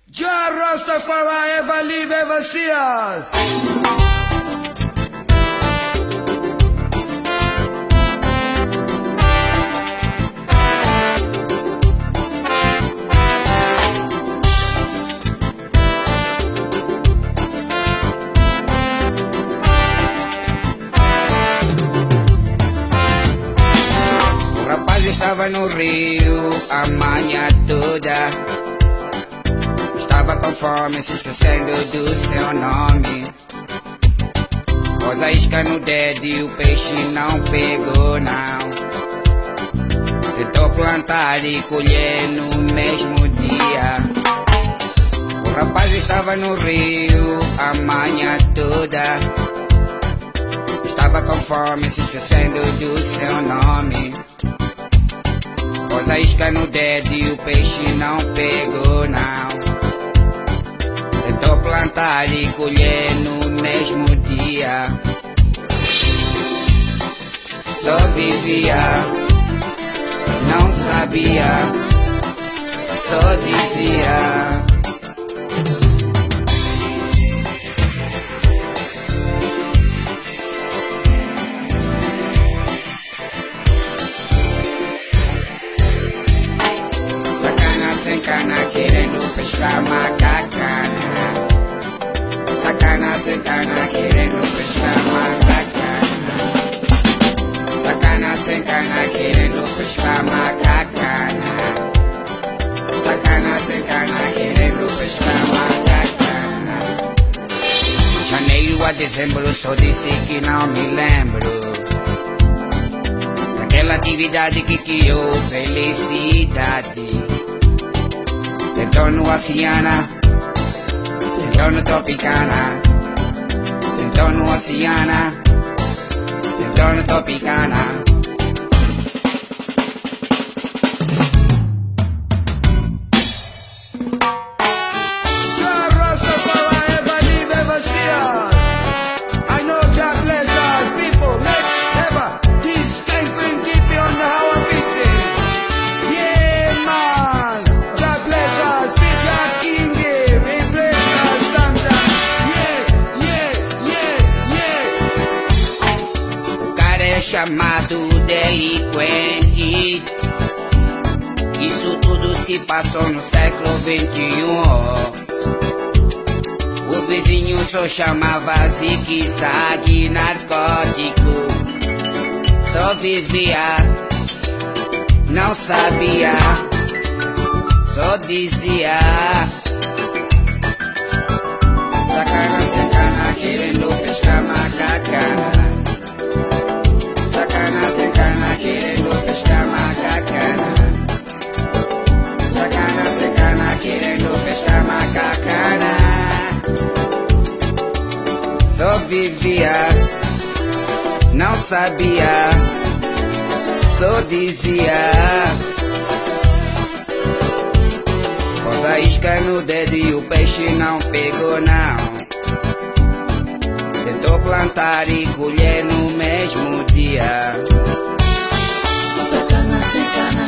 Jah Rastafari ever live, ever see us. O rapaz estava no rio a manhã toda. Estava com fome, se esquecendo do seu nome. Pôs a isca no dedo e o peixe não pegou, não. Tentou plantar e colher no mesmo dia. O rapaz estava no rio a manhã toda. Estava com fome, se esquecendo do seu nome. Pôs a isca no dedo e o peixe não pegou, não. Tentou plantar e colher no mesmo dia. Só vivia, não sabia, só dizia. Sacana sem cana querendo pescar macacana. Sacana sem cana querendo pescar macacana. Sacana sem cana querendo pescar macacana. Sacana sem cana querendo pescar macacana. Janeiro a dezembro só disse que não me lembro daquela atividade que criou felicidade. Tentou no Oceana, tentou no Tropicana, tentou no Oceana, tentou no Tropicana. Jah Rastafari ever live, ever see us. I know Jah bless us, people. Let's ever this kind queen keep you on the our beating. Yeah, man. Jah bless us, big God King, he bless us sometimes. Yeah. O cara é chamado delinquente. Isso tudo se passou no século XXI. O vizinho só chamava zigue-zague narcótico. Só vivia, não sabia, só dizia. Sacana sem cana querendo pescar macacana. Sacana sem cana querendo pescar macacana. Sacana sem cana querendo pescar macacana. Só vivia, não sabia, só dizia. Pôs a isca no dedo e o peixe não pegou, não. Tentou plantar e colher no mesmo dia. Sacana sem cana